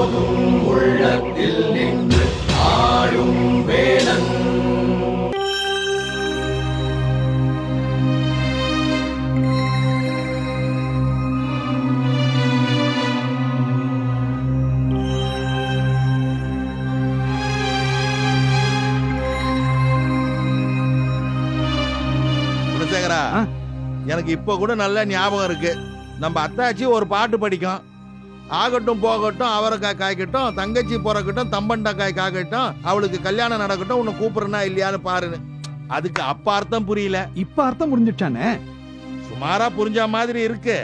போதும் உள்ளத்தில் நின்று ஆடும் வேலன். குலசேகரா, எனக்கு இப்ப கூட நல்ல ஞாபகம் இருக்கு. நம்ம அத்தாச்சி ஒரு பாட்டு படிக்கும். ஆகட்டும் போகட்டும் அவரைக்காய் காய்க்கட்டும், தங்கச்சி பிறக்கட்டும் தம்பண்டக்காய் காய்க்கட்டும், அவளுக்கு கல்யாணம் நடக்கட்டும், உன்னை கூப்பிடுறனா இல்லையான்னு பாருன்னு. அதுக்கு அப்ப அர்த்தம் புரியல, இப்ப அர்த்தம் புரிஞ்சுட்டானே. சுமாரா புரிஞ்ச மாதிரி இருக்கு.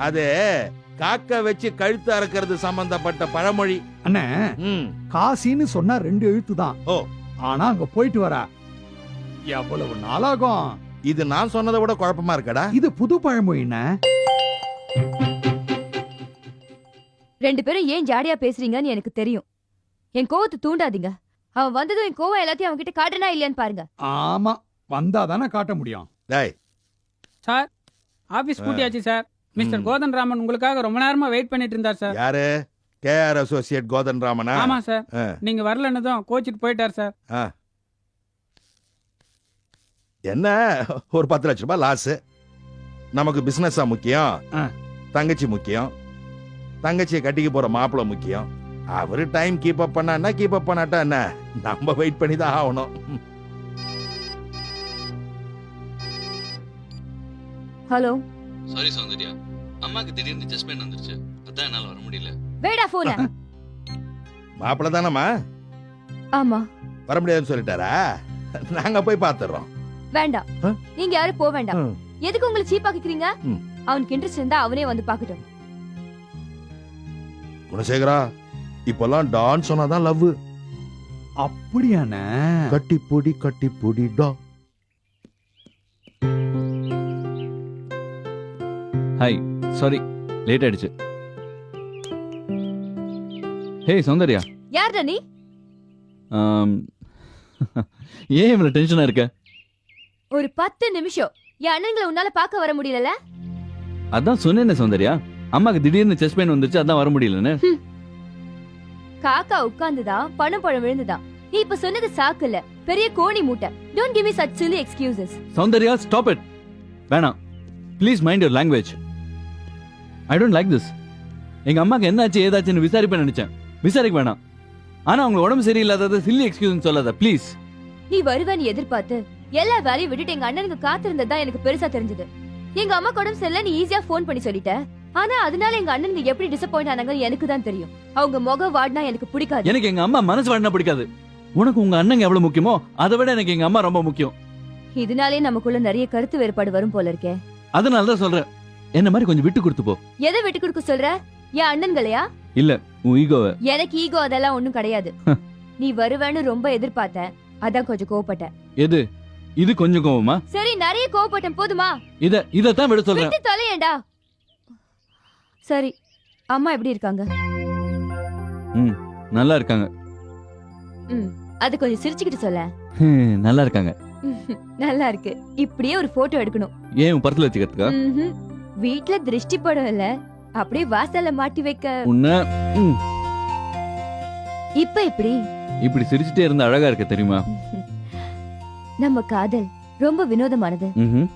அது காக்க வச்சு கழுத்து அறுக்கிறது சம்பந்தப்பட்ட பழமொழி. அண்ணே, காசின்னு சொன்னா 2 எழுத்து தான். ஓ, ஆனா அங்க போயிட்டு வர எவ்வளவு நாளாகும்? இது நான் சொன்னதை விட குழப்பமா இருக்கடா. இது புது பழமொழிண்ணே. 2 பேரும் ஏன் ஜாடியா பேசுறீங்கன்னு எனக்கு தெரியும். என் கோவத்தை தூண்டாதீங்க. அவன் வந்ததும் என் கோவம் எல்லாத்தையும் அவன் கிட்ட காட்டுனா இல்லையான்னு பாருங்க. ஆமா, வந்தாதானே காட்ட முடியும். டேய் சார், ஆபீஸ் பூட்டியாச்சு சார். மிஸ்டர் கோதன் ராமன் உங்களுக்காக ரொம்ப நேரமா வெயிட் பண்ணிட்டு இருந்தார் சார். யாரு? கேஆர் அசோசியேட் கோதன் ராமனா? ஆமா சார். நீங்க வரலன்னதும் கோச்சிட்டு போயிட்டார் சார். என்ன ஒரு 10 லட்சம் ரூபாய் லாஸ். நமக்கு பிசினஸா முக்கியம், தங்கச்சி முக்கியம், தங்கச்சியை கட்டிக்கு போற மாப்பிள்ள முக்கியம். அவரு டைம் கீப் அப் பண்ணா கீப் அப் பண்ணாட்டா என்ன, நம்ம வெயிட் பண்ணி தான் ஆகணும். ஹலோ. சாரி சௌந்தர்யா, அம்மாக்கு திடீர்னு செஸ்ட் பெயின் வந்துருச்சு, அதான் என்னால வர முடியல. வேடா போன. மாப்பிள்ள தானம்மா? ஆமா. வர முடியாதுன்னு சொல்லிட்டாரா? நாங்க போய் பாத்துறோம். வேண்டாம், நீங்க யாரும் போக வேண்டாம். எதுக்கு உங்களை சீப்பா கேக்குறீங்க? அவனுக்கு இன்ட்ரெஸ்ட் இருந்தா அவனே வந்து பாக்கட்டும். குணசேகரா, இப்பெல்லாம் டான் சொன்னாதான் லவ். அப்படியானே? கட்டி பொடி டா. ஹாய், சாரி லேட் ஆயிடுச்சு. ஹே சௌந்தர்யா. யார்டா நீ? ஏன் இவ்வளவு டென்ஷனா இருக்க? ஒரு 10 நிமிஷம் என் அண்ணன்களை உன்னால பார்க்க வர முடியல. அதான் சொன்னேனே சௌந்தர்யா, அம்மாக்கு திடீர்னு செஸ்ட் பெயின் வந்துருச்சு, அதான் வர முடியலன்னு. காக்கா உட்கார்ந்துதான் பணம் விழுந்துதான். நீ இப்ப சொன்னது சாக்கு இல்ல, பெரிய கோணி மூட்டை. Don't give me such silly excuses. Soundarya, stop it. வேணாம், please mind your language. I don't like this. எங்க அம்மாக்கு என்னாச்சு ஏதாச்சுன்னு விசாரிப்பேன் நினைச்சேன். விசாரிக்க வேணாம். ஆனா அவங்க உடம்பு சரியில்லாதது சில்லி எக்ஸ்கியூஸ் சொல்லாத ப்ளீஸ். நீ வருவான்னு எதிர்பார்த்து எல்லா வேலையும் விட்டுட்டு எங்க அண்ணனுக்கு காத்திருந்ததா எனக்கு பெருசா தெரிஞ்சது. எங்க அம்மா உடம்பு சரியில்லை நீ ஈஸியா போன் பண்ணி சொல்லிட்ட. ஆனா அதனால எங்க அண்ணனுக்கு எப்படி டிசப்பாயிண்ட் ஆனாங்கன்னு எனக்கு தான் தெரியும். அவங்க முகம் வாடினா எனக்கு பிடிக்காது. எனக்கு எங்க அம்மா மனசு வாடினா பிடிக்காது. உனக்கு உங்க அண்ணன் எவ்வளவு முக்கியமோ அதை விட எனக்கு எங்க அம்மா ரொம்ப முக்கியம். இதனாலே நமக்குள்ள நிறைய கருத்து வேறுபாடு வரும் போல இருக்கே. அதனாலதான் சொல்றேன், என்ன மாதிரி கொஞ்சம் விட்டு கொடுத்து போ. எதை விட்டு கொடுக்க சொல்ற? என் அண்ணன்களையா? இல்ல, உன் ஈகோவை. எனக்கு ஈகோ அதெல்லாம் ஒண்ணும் கிடையாது. நீ வருவேன்னு ரொம்ப எதிர்பார்த்தேன், அதான் கொஞ்சம் கோவப்பட்டேன். எது இது கொஞ்சம் கோவமா? சரி, நிறைய கோவப்பட்டேன், போதுமா? இதத்தான் விட சொல்றேன். விட்டு தொலையேண்டா. சரி, அம்மா எப்படி இருக்காங்க? நல்லா இருக்காங்க. அது கொஞ்சம் சிரிச்சுக்கிட்டு சொல்ல. நல்லா இருக்காங்க. நல்லா இருக்கு. இப்படியே ஒரு போட்டோ எடுக்கணும். ஏன் படத்துல வச்சுக்கிறதுக்கா? வீட்ல திருஷ்டி படம் இல்ல, அப்படியே வாசல்ல மாட்டி வைக்க. உன்ன இப்ப இப்படி சிரிச்சுட்டே இருந்தா அழகா இருக்க தெரியுமா? நம்ம காதல் ரொம்ப வினோதமானது.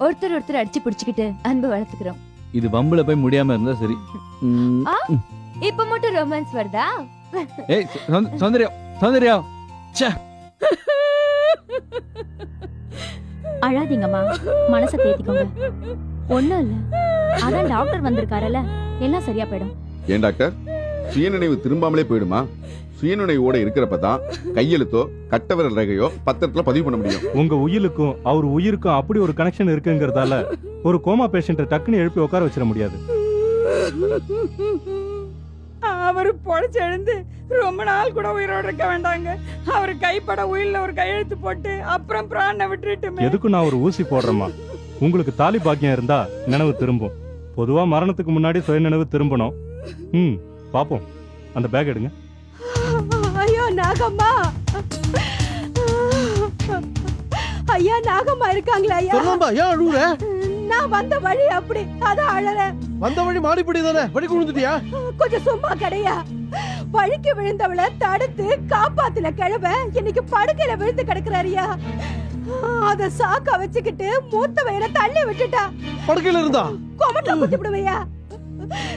ஒருத்தர் ஒருத்தர் அடிச்சு பிடிச்சுக்கிட்டு அன்பு வளர்த்துக்கிறோம். இது வம்புல போய் முடியாம இருந்தா சரி. இப்ப மட்டும் ரொமான்ஸ் வருதா? ஏய் சௌந்தர்யா, சௌந்தர்யா. அழாதீங்கம்மா, மனசை தேத்திக்கோங்க. ஒண்ணும் இல்ல, அதான் டாக்டர் வந்திருக்காருல்ல, எல்லாம் சரியா போயிடும். ஏன் டாக்டர், சுயநினைவு திரும்பாமலே போயிடுமா? சுயநினைவோட இருக்கிறப்பதான் கையெழுத்தோ கட்டவிரல் ரேகையோ பத்திரத்துல பதிவு பண்ண முடியும். உங்க உயிருக்கும் அவர் உயிருக்கும் அப்படி ஒரு கனெக்ஷன் இருக்குங்கிறதால ஒரு கோமா பேஷண்ட்டை டக்குன்னு எழுப்பி உட்கார வச்சிட முடியாது. அவர் பொழைச்சு எழுந்து ரொம்ப நாள் கூட உயிரோட இருக்க வேண்டாங்க. அவர் கைப்பட உயிரில ஒரு கையெழுத்து போட்டு அப்புறம் பிராணனை விட்டுட்டு. எதுக்கும் நான் ஒரு ஊசி போடுறேம்மா. உங்களுக்கு தாலி பாக்கியம் இருந்தா நினைவு திரும்பும். பொதுவா மரணத்துக்கு முன்னாடி சுய நினைவு திரும்பணும். பாப்போம். அந்த பேக் எடுங்க. ஐயோ நாகம்மா, ஐயா நாகம்மா இருக்காங்களா? ஐயா ஏன் அழுவுற? நான் வந்த வழி அப்படி, அதான் அழறேன். வந்த வழி மாடிப்படி தானே, வழி குழுந்துட்டியா? கொஞ்சம் சும்மா கடையா. வழுக்கி விழுந்தவளை தடுத்து காப்பாத்துல கிழவ இன்னைக்கு படுக்கையில விழுந்து கிடக்குறாரியா. அத சாக்கா வச்சுக்கிட்டு மூத்த வயல தள்ளி விட்டுட்டா. படுக்கையில இருந்தா கொமட்டல குத்தி விடுவையா.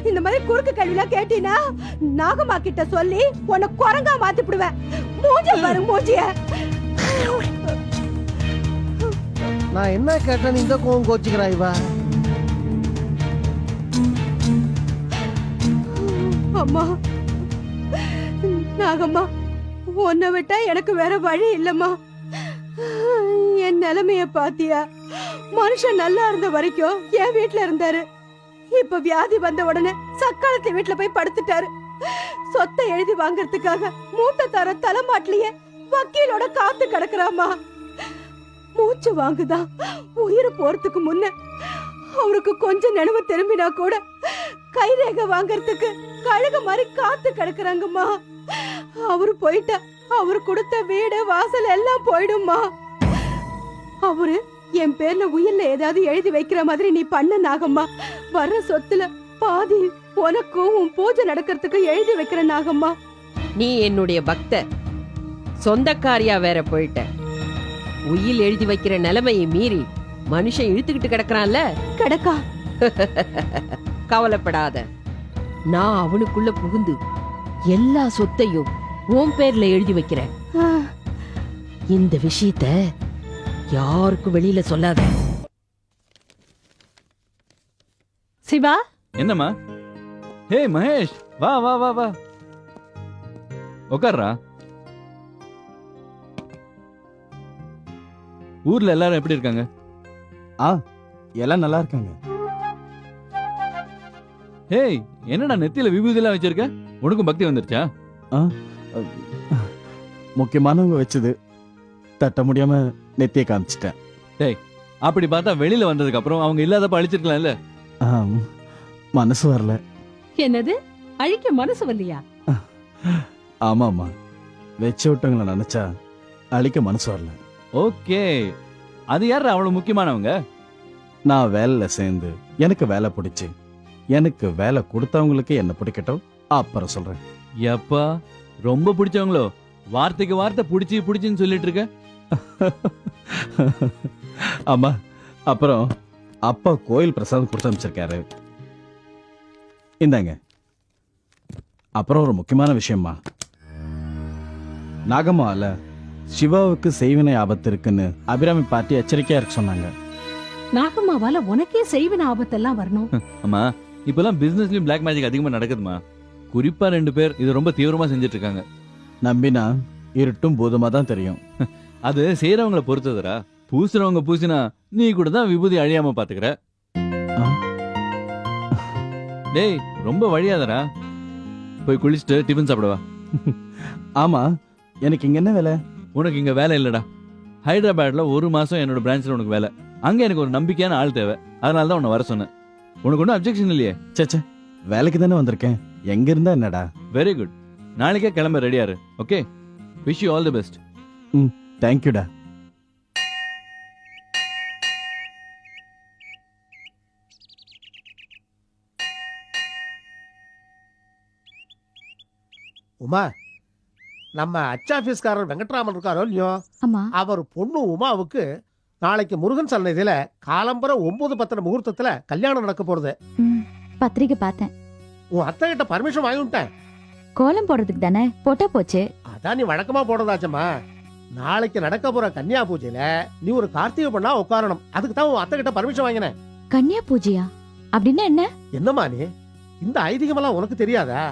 இந்த மாதிரி குறுக்கு கேள்விலாம் கேட்டீனா நாகம்மா கிட்ட சொல்லி உன்னை குரங்கா மாத்தி விடுவேன். மூஞ்ச பாரு மூஞ்சிய. நான் என்ன கேட்டேன்னு இந்த கோவம் கோச்சுக்கிறா இவ. அம்மா நாகம்மா, உன்னை விட்டா எனக்கு வேற வழி இல்லம்மா. என் நிலைமைய பாத்தியா? மனுஷன் நல்லா இருந்த வரைக்கும் என் வீட்டுல இருந்தாரு. இப்ப வியாதி வந்த உடனே சக்காலத்து வீட்டுல போய் படுத்துட்டாரு. சொத்தை எழுதி வாங்கறதுக்காக மூத்த தர தலைமாட்டிலேயே வக்கீலோட காத்து கிடக்குறாமா. மூச்சு வாங்குதான். உயிர் போறதுக்கு முன்ன அவருக்கு கொஞ்சம் நினைவு திரும்பினா கூட கைரேகை வாங்கறதுக்கு கழுகு மாதிரி காத்து கிடக்குறாங்கம்மா. அவரு போயிட்டா அவரு கொடுத்த வீடு வாசல் எல்லாம் போயிடும்மா. அவரு என் பேர்ல உயிர்ல ஏதாவது எழுதி வைக்கிற மாதிரி நீ பண்ண நாகம்மா. வர்ற சொத்துல பாதி உனக்கும் உன் பூஜை நடக்கிறதுக்கு எழுதி வைக்கிற நாகம்மா. நீ என்னுடைய பக்த, சொந்தக்காரியா வேற போயிட்ட. உயில் எழுதி வைக்கிற நிலைமையை மீறி மனுஷன் இழுத்துக்கிட்டு கிடக்குறான்ல. கிடக்கா? கவலைப்படாத, நான் அவனுக்குள்ள புகுந்து எல்லா சொத்தையும் உன் பேர்ல எழுதி வைக்கிறேன். இந்த விஷயத்த யாருக்கும் வெளியில சொல்லாத. சிவா, என்னம்மா? ஹே மகேஷ், வா வா வா வா, உட்கார்றா. ஊர்ல எல்லாரும் எப்படி இருக்காங்க? எல்லாம் நல்லா இருக்காங்க. ஹேய், என்னடா நெத்தியில விபூதி எல்லாம் வச்சிருக்க? உனக்கும் பக்தி வந்துருச்சா? முக்கியமானவங்க வச்சது தட்ட முடியாம நெத்திய காமிச்சிட்டேன். டேய், அப்படி பார்த்தா வெளியில வந்ததுக்கு அப்புறம் அவங்க இல்லாதப்ப அழிச்சிருக்கலாம்ல. மனசு வரல. என்னது அழிக்க மனசு வரலையா? ஆமாமா, வச்ச விட்டவங்களை நினைச்சா அழிக்க மனசு வரல. ஓகே, அது யார் அவ்வளவு முக்கியமானவங்க? நான் வேலையில சேர்ந்து எனக்கு வேலை பிடிச்சு எனக்கு வேலை கொடுத்தவங்களுக்கு என்ன பிடிக்கட்டும், அப்புறம் சொல்றேன். எப்பா, ரொம்ப பிடிச்சவங்களோ? வார்த்தைக்கு வார்த்தை பிடிச்சி பிடிச்சின்னு சொல்லிட்டு இருக்க. ஆமா, அப்புறம் அப்பா கோயில் பிரசாதம் கொடுத்து அமைச்சிருக்காரு, இந்தாங்க. அப்புறம் ஒரு முக்கியமான விஷயமா, நாகம்மால சிவாவுக்கு செய்வினை ஆபத்து இருக்குன்னு அபிராமி பாட்டி எச்சரிக்கையா இருக்க சொன்னாங்க. நாகம்மாவால உனக்கே செய்வின ஆபத்தெல்லாம் வரணும். அம்மா, இப்பெல்லாம் பிசினஸ்லயும் பிளாக் மேஜிக் அதிகமா நடக்குதுமா. குறிப்பா 2 பேர் இது ரொம்ப தீவிரமா செஞ்சுட்டு இருக்காங்க. நம்பினா இருட்டும் பூதமா தான் தெரியும். அது செய்யறவங்கள பொறுத்ததுடா. பூசுறவங்க பூசினா நீ கூட தான் விபூதி அழியாம பாத்துக்கிற. டேய், ரொம்ப வழியாதடா. போய் குளிச்சுட்டு டிஃபன் சாப்பிடுவா. ஆமா, எனக்கு இங்க என்ன வேலை? உனக்கு இங்க வேலை இல்லடா. ஹைதராபாத்ல 1 மாசம் என்னோட பிரான்ச்ல உனக்கு வேலை. அங்க எனக்கு ஒரு நம்பிக்கையான ஆள் தேவை. அதனால தான் உன்னை வர சொன்னேன். உனக்கு ஒன்றும் அப்ஜெக்ஷன் இல்லையே? சேச்சே, வேலைக்கு தானே வந்திருக்கேன், எங்க இருந்தா என்னடா. Very good. நாளைக்கே கிளம்ப ரெடியாரு. Okay, wish you all the best. தேங்க்யூடா. உமா, நம்ம அச்சாபீஸ்காரர் வெங்கட்ராமன் இருக்காரோ இல்லையோ, அம்மா, அவர் பொண்ணு உமாவுக்கு நாளைக்கு முருகன் சன்னதியில காலம்பர 9:10 முகூர்த்தத்துல கல்யாணம் நடக்க போறது. பத்திரிக்கை பார்த்தேன். உன் அத்தை கிட்ட பர்மிஷன் வாங்கிட்டேன். கோலம் போடுறதுக்கு தானே, போட்டா போச்சு. அதான் நீ வழக்கமா போடுறதாச்சம்மா. நாளைக்கு நடக்க போற கன்னியா பூஜையில நீ ஒரு கார்த்திகை பண்ணா உட்காரணும். அதுக்கு தான் உன் அத்தை கிட்ட பர்மிஷன் வாங்கினேன். கன்னியா பூஜையா? அப்படின்னா என்ன? என்னம்மா நீ, இந்த ஐதீகமெல்லாம் உனக்கு தெரியாதா?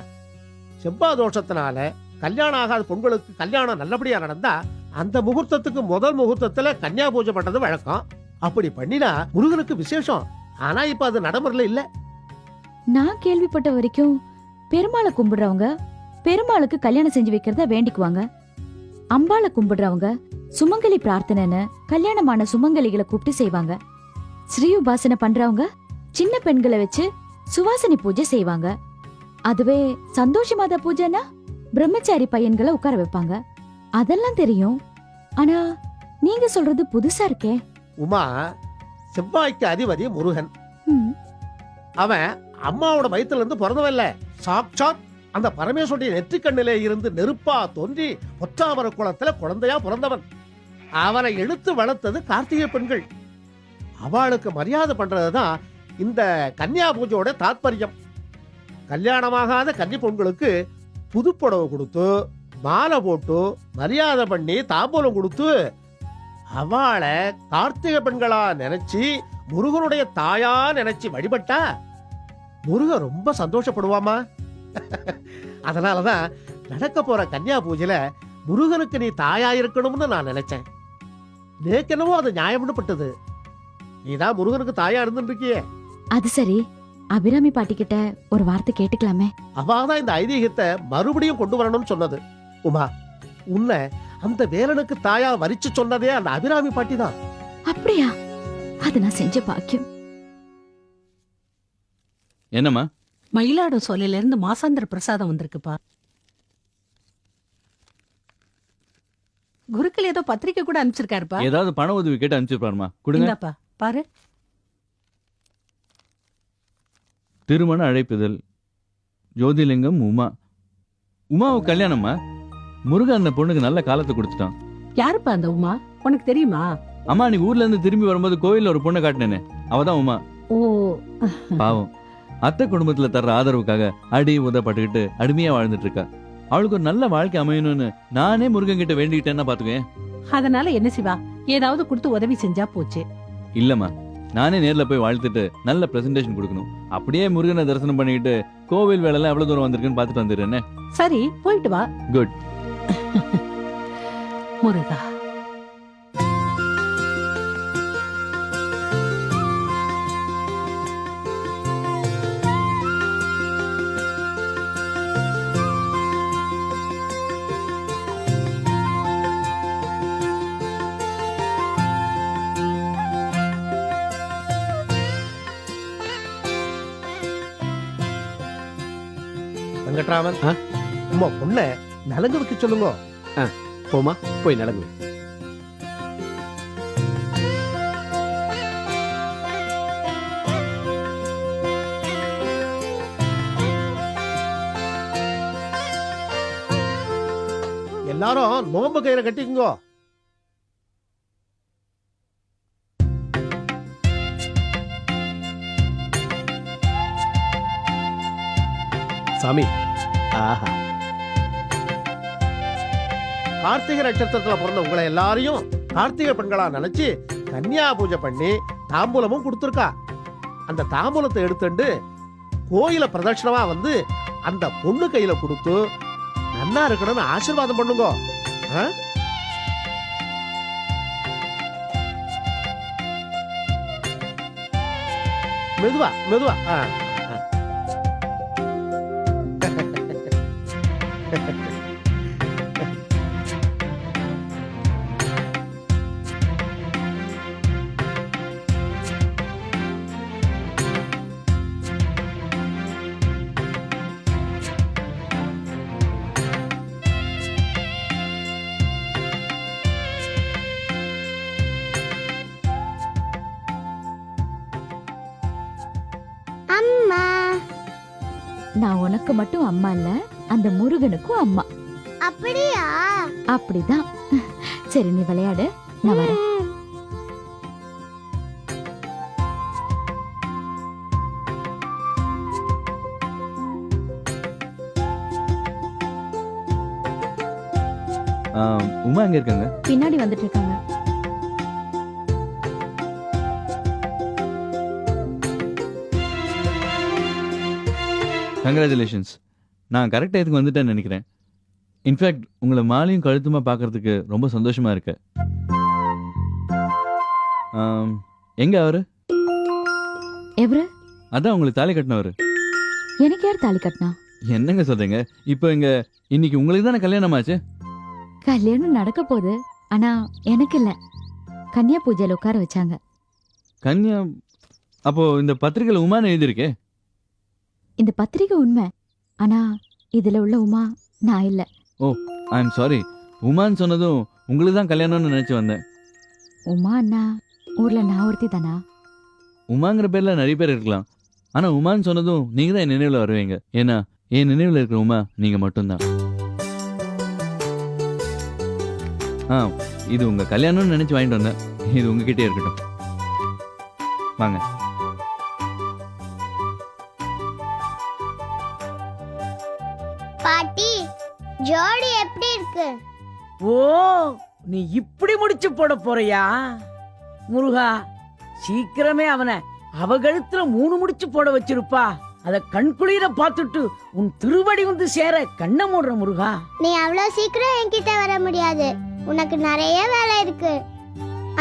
செவ்வாய் தோஷத்தினால கல்யாணம் ஆகாத பொண்களுக்கு கல்யாணம் நல்லபடியா நடந்தா அந்த முகூர்த்தத்துக்கு முதல் முகூர்த்தத்துல கன்னியா பூஜை பண்றது வழக்கம். அப்படி பண்ணினா முருகனுக்கு விசேஷம். ஆனா இப்ப அது நடைமுறையில இல்ல. நான் கேள்விப்பட்ட வரைக்கும் பெருமாளை கும்பிடுறவங்க பெருமாளுக்கு கல்யாணம் செஞ்சு வைக்கிறத வேண்டிக்குவாங்க. அம்பாளை கும்பிடுறவங்க சுமங்கலி பிரார்த்தனைன்னு கல்யாணமான சுமங்கலிகளை கூப்பிட்டு செய்வாங்க. ஸ்ரீ உபாசனை பண்றவங்க சின்ன பெண்களை வச்சு சுவாசினி பூஜை செய்வாங்க. அதுவே சந்தோஷ மாதா பூஜைனா பிரம்மச்சாரி பையன்களை உட்கார வைப்பாங்க. அதெல்லாம் தெரியும். ஆனா நீங்க சொல்றது புதுசா இருக்கே. உமா, செவ்வாய்க்கு அதிபதி முருகன். ம். அவன் அம்மாவோட வயித்துல இருந்து பிறந்தவன் இல்ல, சாக்சாத் அந்த பரமேஸ்வருடைய நெற்றிக்கண்ணிலே இருந்து நெருப்பா தோன்றி பொற்றாமர குளத்துல குழந்தையா பிறந்தவன். அவனை எடுத்து வளர்த்தது கார்த்திகை பெண்கள். அவளுக்கு மரியாதை பண்றதுதான் இந்த கன்னியா பூஜையோட தாத்பரியம். கல்யாணமாகாத கன்னி பொண்களுக்கு புதுப்புடவை கொடுத்து மாலை போட்டு மரியாதை பண்ணி தாம்பூலம் கொடுத்து அவளை கார்த்திகை பெண்களா நினைச்சு முருகனுடைய தாயா நினைச்சு வழிபட்டா முருகன் ரொம்ப சந்தோஷப்படுவாமா. அதனாலதான் நடக்க போற கன்னியா பூஜையில முருகனுக்கு நீ தாயா இருக்கணும்னு நான் நினைச்சேன். நேக்கெனவோ அது நியாயம்னு பட்டது. நீதான் முருகனுக்கு தாயா இருந்துருக்கியே. அது சரி, அபிராமி பாட்டி கிட்ட ஒரு வார்த்தை கேட்டுக்கலாமே. அவாதான் இந்த ஐதீகத்தை மறுபடியும் கொண்டு வரணும்னு சொன்னது. உமா, உன்னை அந்த வேலனுக்கு தாயா வரிச்சு சொன்னதே அந்த அபிராமி பாட்டி தான். அப்படியா? அது நான் செஞ்ச பாக்கியம். என்னம்மா? மயிலாடும் சொல்லையில இருந்து மாசாந்திர பிரசாதம் வந்திருக்குப்பா. குருக்கள் ஏதோ பத்திரிக்கை கூட அனுப்பிச்சிருக்காருப்பா. ஏதாவது பண உதவி கேட்டு அனுப்பிச்சிருப்பாருமா, கொடுங்க. இந்தாப்பா பாரு. திருமண அழைப்புதல், ஜோதிலிங்கம், உமா. உமாவுக்கு கல்யாணம்மா. முருகன் அந்த பொண்ணுக்கு நல்ல காலத்தை கொடுத்துட்டான். யாருப்பா அந்த உமா? உனக்கு தெரியுமா? அம்மா, நீ ஊர்ல இருந்து திரும்பி வரும்போது கோயில்ல ஒரு பொண்ணை காட்டினேனே, அவதான் உமா. ஓ, பாவம், அத்தை குடும்பத்துல தர்ற ஆதரவுக்காக அடி உதப்பட்டுக்கிட்டு அடிமையா வாழ்ந்துட்டு இருக்கா. அவளுக்கு ஒரு நல்ல வாழ்க்கை அமையணும்னு நானே முருகன் கிட்ட வேண்டிக்கிட்டேன்னா பாத்துக்கேன். அதனால என்ன சிவா, ஏதாவது கொடுத்து உதவி செஞ்சா போச்சு. இல்லம்மா, நானே நேர்ல போய் வாழ்த்துட்டு நல்ல பிரசன்டேஷன் கொடுக்கணும். அப்படியே முருகனை தரிசனம் பண்ணிக்கிட்டு கோவில் வேலை எவ்வளவு தூரம் வந்திருக்குன்னு பாத்துட்டு வந்துடுறேன்னு. சரி, போயிட்டு வா. குட். முருகா. வெங்கட்ராமன், உமா பொண்ணை நலங்கு வைக்க சொல்லுங்க. போமா, போய் நடங்கு. எல்லாரும் நோம்பு கயிறை கட்டிக்குங்க. சாமி, ஆஹா, கார்த்திகை நட்சத்திரத்துல பிறந்த உங்களை எல்லாரையும் கார்த்திகை பெண்களா நினைச்சு கன்னியா பூஜை பண்ணி தாம்பூலமும் கொடுத்துருக்கா. அந்த தாம்பூலத்தை எடுத்துட்டு கோயில பிரதட்சணமா வந்து அந்த பொண்ணு கையில கொடுத்து நன்னா இருக்கணும்னு ஆசீர்வாதம் பண்ணுங்க. ஆ? மெதுவா மெதுவா. ஆ, ஆ. நான் உனக்கு மட்டும் அம்மா இல்ல, அந்த முருகனுக்கும் அம்மா. அப்படியா? அப்படிதான். சரி, நீ விளையாடு, நான் வரேன். உமா எங்க இருக்காங்க? பின்னாடி வந்துட்டு இருக்காங்க. கங்க்ராச்சுலேஷன்ஸ். நான் கரெக்டாக இதுக்கு வந்துட்டேன்னு நினைக்கிறேன். இன்ஃபேக்ட் உங்களை மாலையும் கழுத்துமா பார்க்கறதுக்கு ரொம்ப சந்தோஷமா இருக்கு. எங்க அவரு? எவரு? அதான் உங்களுக்கு தாலி கட்டினவரு. எனக்கு யார் தாலி கட்டினா? என்னங்க சொல்றீங்க? இப்போ இன்னைக்கு உங்களுக்கு தானே கல்யாணம் ஆச்சு. கல்யாணம் நடக்க போகுது, ஆனா எனக்கு இல்ல. கன்னியா பூஜையில உட்கார வச்சாங்க. கன்யா? அப்போ இந்த பத்திரிகையில் உமான்னு எழுதியிருக்கே. இந்த பத்திரிகை உண்மை, ஆனா இதுல உள்ள உமா நான் இல்ல. ஓ, ஐ எம் சாரி. உமான்னு சொன்னதும் உங்களுக்கு தான் கல்யாணம்னு நினைச்சு வந்தேன். உமா அண்ணா ஊர்ல நான் ஒருத்தி தானா? உமாங்கிற பேர்ல நிறைய பேர் இருக்கலாம், ஆனா உமான்னு சொன்னதும் நீங்க தான் என் நினைவுல வருவீங்க. ஏன்னா என் நினைவில் இருக்கிற உமா நீங்க மட்டும்தான். இது உங்க கல்யாணம்னு நினைச்சு வாங்கிட்டு வந்தேன். இது உங்ககிட்டே இருக்கட்டும். வாங்க. பாட்டி, ஜோடி எப்படி இருக்கு? ஓ, நீ இப்படி முடிச்சு போட போறியா? முருகா, சீக்கிரமே அவனை அவ கழுத்துல 3 முடிச்சு போட வச்சிருப்பா. அத கண்குளிர பார்த்துட்டு உன் திருவடி வந்து சேர கண்ணை மூடுற முருகா. நீ அவ்வளவு சீக்கிரம் என்கிட்ட வர முடியாது. உனக்கு நிறைய வேலை இருக்கு.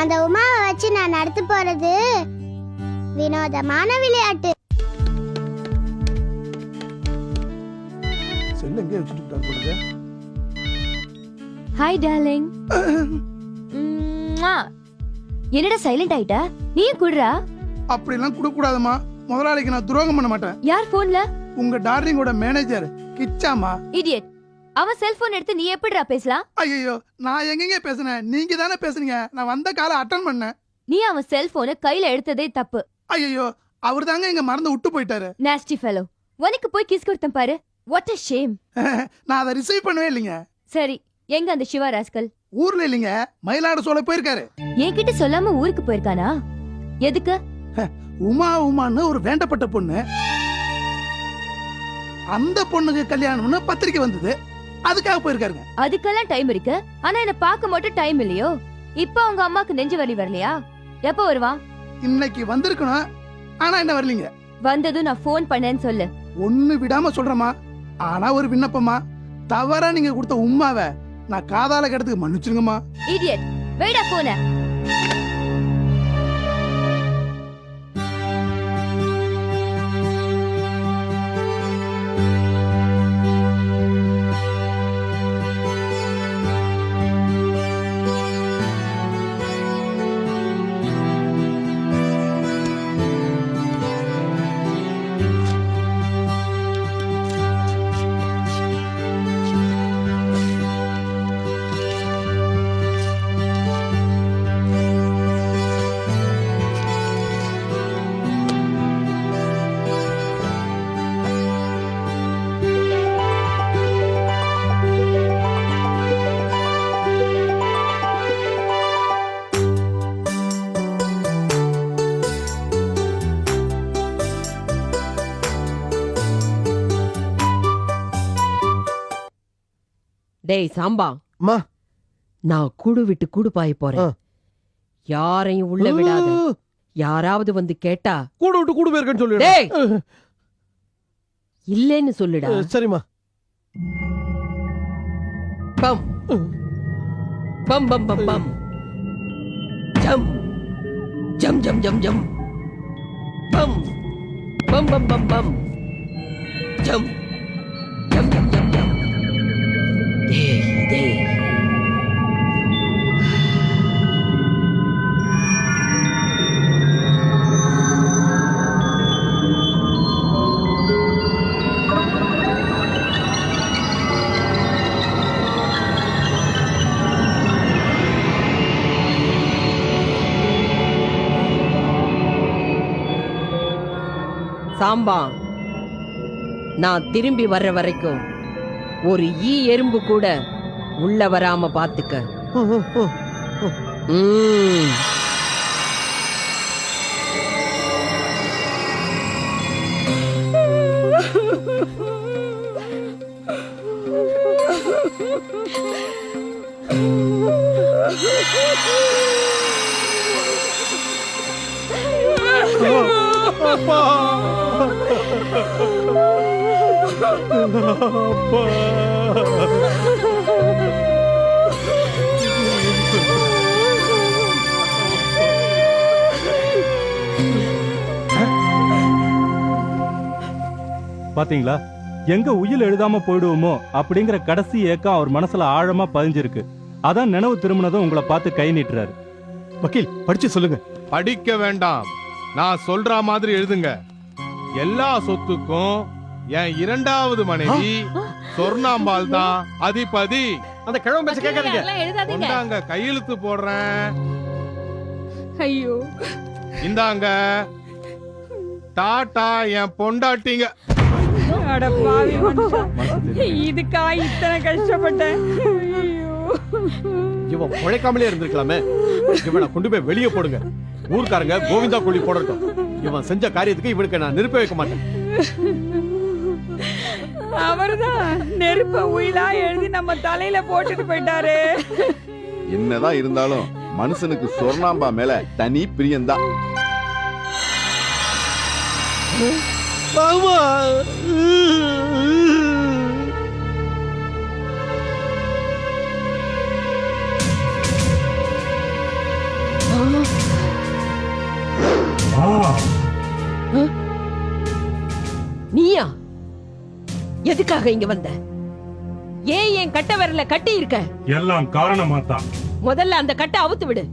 அந்த உமாவை வச்சு நான் நடத்த போறது வினோதமான விளையாட்டு. Hi darling. என்னடா சைலண்ட் ஆயிட்ட? நீயும் குடுறா. அப்படிலாம் குடுக்க கூடாதுமா. முதலாளிக்கு நான் துரோகம் பண்ண மாட்டேன். யார் போன்ல? உங்க டார்லிங்கோட மேனேஜர் கிச்சாமா. இடியட். அவன் செல்போன் எடுத்து நீ எப்படிடா பேசலாம்? ஐயோ, நான் எங்கெங்க பேசுனேன்? நீங்க தானே பேசுனீங்க. நான் வந்த காலை அட்டன் பண்ணேன். நீ அவன் செல்போனை கையில எடுத்ததே தப்பு. ஐயோ, அவர் தாங்க இங்க மறந்து விட்டு போயிட்டாரு. Nasty fellow. உனக்கு போய் கிஸ் கொடுத்தேன் பாரு. What a shame. நான் அதை ரிசீவ் பண்ணவே இல்லைங்க. சரி, எங்க அந்த சிவா ராஸ்கல்? ஊர்ல இல்லைங்க, மயிலாடு சோலை போயிருக்காரு. என்கிட்ட சொல்லாம ஊருக்கு போயிருக்கானா? எதுக்கு? உமா உமான்னு ஒரு வேண்டப்பட்ட பொண்ணு. அந்த பொண்ணுக்கு கல்யாணம்னு பத்திரிக்கை வந்தது. அதுக்காக போயிருக்காருங்க. அதுக்கெல்லாம் டைம் இருக்கு. ஆனா என்ன பார்க்க மட்டும் டைம் இல்லையோ? இப்ப உங்க அம்மாக்கு நெஞ்சு வலி வரலையா? எப்ப வருவான்? இன்னைக்கு வந்திருக்கணும். ஆனா என்ன வரலீங்க. வந்ததும் நான் போன் பண்ணேன்னு சொல்லு. ஒண்ணு விடாம சொல்றமா. ஆனா ஒரு விண்ணப்பமா. தவறா நீங்க கொடுத்த உம்மாவை நான் காதால கிடத்துக்கு மன்னிச்சிருங்கம்மா. இடியட். வெயிடா போன. டேய் சாம்பா, அம்மா, நான் கூடு விட்டு கூடு பாய போறேன். யாரையும் உள்ள விடாத. யாராவது வந்து கேட்டா கூடு விட்டு கூடு போயிருக்கேன்னு சொல்லு. டேய், இல்லேன்னு சொல்லுடா. சரிம்மா. பம் பம் பம் பம் பம் ஜம் ஜம் ஜம் ஜம் ஜம் பம் பம் பம் பம் பம் ஜம் ஜம் ஜம் ஜம் ஜம். டேய் டேய், சாம்பா, நான் திரும்பி வர்ற வரைக்கும் ஒரு ஈ எறும்பு கூட உள்ள வராம பாத்துக்க. அப்பா, அப்பா. பாத்தீங்களா, எங்க உயில் எழுதாம போயிடுவோமோ அப்படிங்கிற கடைசி ஏக்கம் அவர் மனசுல ஆழமா பதிஞ்சிருக்கு. அதான் நினைவு திரும்பினதும் உங்களை பார்த்து கை நீட்டுறாரு. வக்கீல், படிச்சு சொல்லுங்க. படிக்க வேண்டாம், நான் சொல்ற மாதிரி எழுதுங்க. எல்லா சொத்துக்கும் என் இரண்டாவது மனைவி சொர்ணாம்பாள் தான் அதிபதி. அந்த கிழமை பேச கேட்காதீங்க. கொண்டாங்க, கையெழுத்து போடுறேன். ஐயோ, இந்தாங்க டாட்டா என் பொண்டாட்டிங்க. அட பாவி மனுஷா. இதுக்கா இத்தனை கஷ்டப்பட்டேன். இவன் உழைக்காமலே இருந்திருக்கலாமே. இவனை கொண்டு போய் வெளியே போடுங்க. ஊர்க்காரங்க கோவிந்தா கொள்ளி போடட்டும். இவன் செஞ்ச காரியத்துக்கு இவனுக்கு நான் நெருப்ப வைக்க மாட்டேன். அவர்தான் நெருப்ப உயிலா எழுதி நம்ம தலையில போட்டுட்டு போயிட்டாரு. என்னதான் இருந்தாலும் மனுஷனுக்கு சொர்ணாம்பா மேல தனி பிரியம்தான். நீயா? எதுக்காக இங்க வந்த? ஏன் என் கட்ட விரல கட்டி இருக்க? எல்லாம் காரணமா தான். முதல்ல அந்த கட்டை அவுத்து விடு.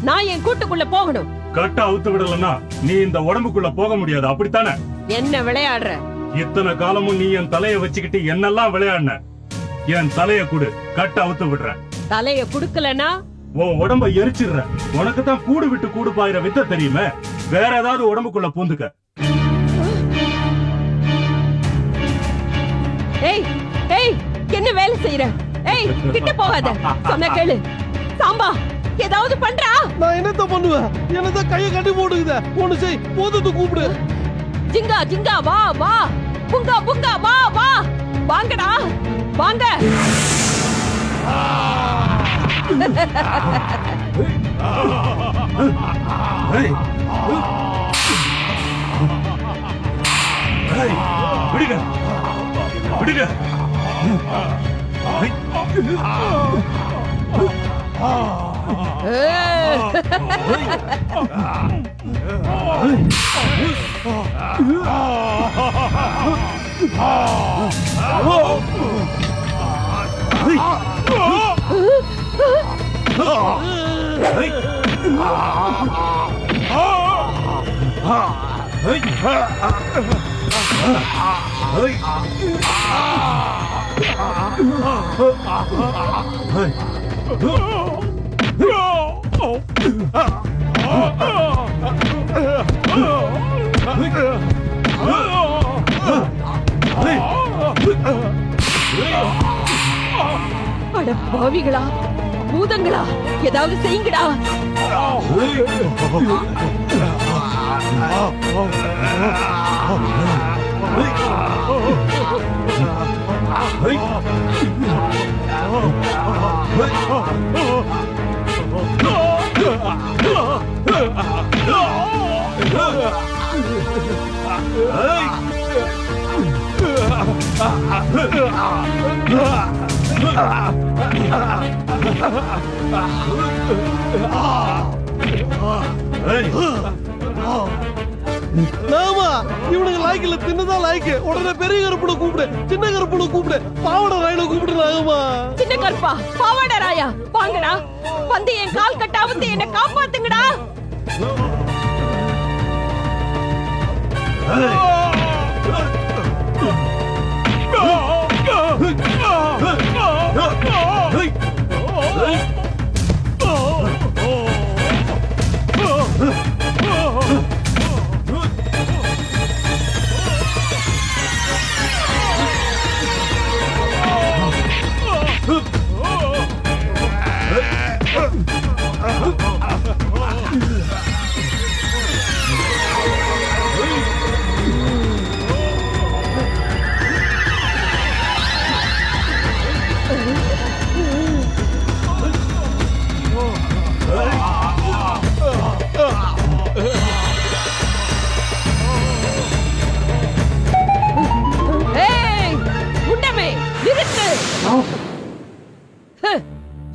நான் என் கூட்டுக்குள்ள போகணும். கட்ட அவுத்து விடலன்னா நீ இந்த உடம்புக்குள்ள போக முடியாது, அப்படித்தானே? என்ன விளையாடுற? இத்தனை காலமும் நீ என் தலைய வச்சுக்கிட்டு என்னெல்லாம் விளையாடின. என் தலைய குடு, கட்ட அவுத்து விடுற. தலைய குடுக்கலனா உன் உடம்ப எரிச்சிடுற. உனக்கு தான் கூடு விட்டு கூடு பாயிர வித்த தெரியுமே. வேற ஏதாவது உடம்புக்குள்ள பூந்துக்க. ஏய் ஏய், என்ன வேலை செய்யற? ஏய், கிட்ட போகாத. சொன்ன கேளு. சாம்பா, ஏதாவது பண்றா? நான் என்னத்த பண்ணுவேன்? என்னதான் கைய கட்டி போடுக்குத. ஒண்ணு செய், போதுட்டு கூப்பிடு. ஜிங்கா ஜிங்கா வா வா. புங்கா புங்கா வா வா. வாங்கடா வாங்க. விடுங்க விடுங்க. அட பாவிகளா, பூதங்களா, ஏதாவது செய்யுங்கடா. இவனுக்கு லாய்க்கு தின்னதான் லாய்க்கு. உடனே பெரிய கருப்புட கூப்பிடு, சின்ன கருப்புட கூப்பிடு, பாவட ராயில கூப்பிடு. நாகமா, சின்ன கருப்பா, பாவாட ராயா, வாங்கடா. வந்து என் கால் கட்டாவது என்ன காப்பாத்துங்கடா.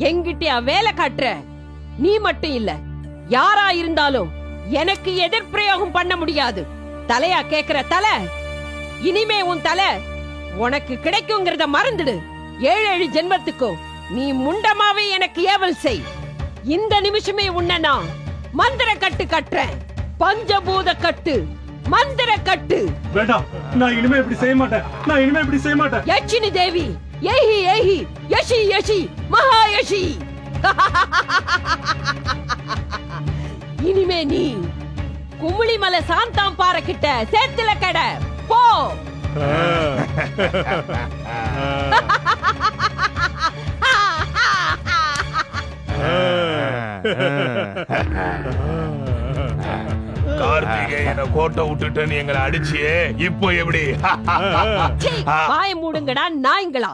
என்கிட்டயா வேலை காட்டுற? நீ மட்டும் இல்ல, யாரா இருந்தாலும் எனக்கு எதிர்பிரயோகம் பண்ண முடியாது. தலையா கேக்குற தலை, இனிமே உன் தலை உனக்கு கிடைக்குங்கிறத மறந்துடு. 7 ஜென்மத்துக்கும் நீ முண்டமாவே எனக்கு ஏவல் செய். இந்த நிமிஷமே உன்னை நான் மந்திர கட்டு கட்டுறேன். பஞ்சபூத கட்டு, மந்திர கட்டு. வேண்டாம், நான் இனிமே இப்படி செய்ய மாட்டேன். நான் இனிமே இப்படி செய்ய மாட்டேன். யட்சினி தேவி, ஏஹி ஏஹி, யஷி யஷி, மகா யஷி. இனிமே நீ குமுளிமலை சாந்தாம் பாறை கிட்ட சேத்துல கட போ. கார்த்திகேயனை கோட்டை விட்டுட்டு எங்களை அடிச்சியே இப்போ எப்படி? சீ, வாய மூடுங்கடா நாய்ங்களா.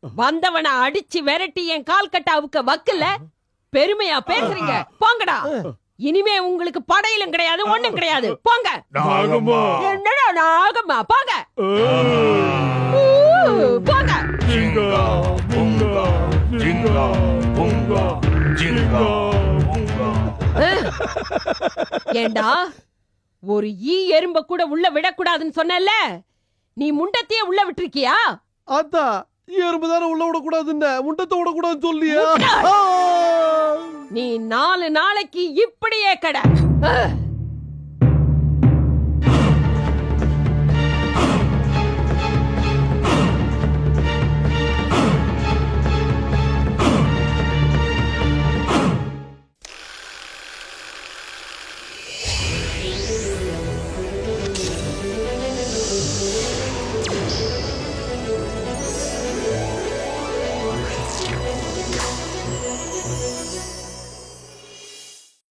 வந்தவனை அடிச்சு விரட்டி என் கால் கட்ட அவுக்க வக்கல பெருமையா பேசுறீங்க. போங்கடா. இனிமே உங்களுக்கு படையிலும் கிடையாது, ஒண்ணும் கிடையாது. போங்க. நாகம்மா. என்னடா நாகம்மா? போங்க. போங்க. ஜிங்கா புங்கா ஜிங்கா புங்கா ஜிங்கா புங்கா. ஏண்டா ஒரு ஈ எறும்ப கூட உள்ள விடக்கூடாதுன்னு சொன்னல, நீ முண்டத்தையே உள்ள விட்டுருக்கியா? அத்தா எறும்பு தானே உள்ள விடக்கூடாதுன்னு முண்டத்தை விடக்கூடாதுன்னு சொல்லியா? நீ 4 நாளைக்கு இப்படியே கடை.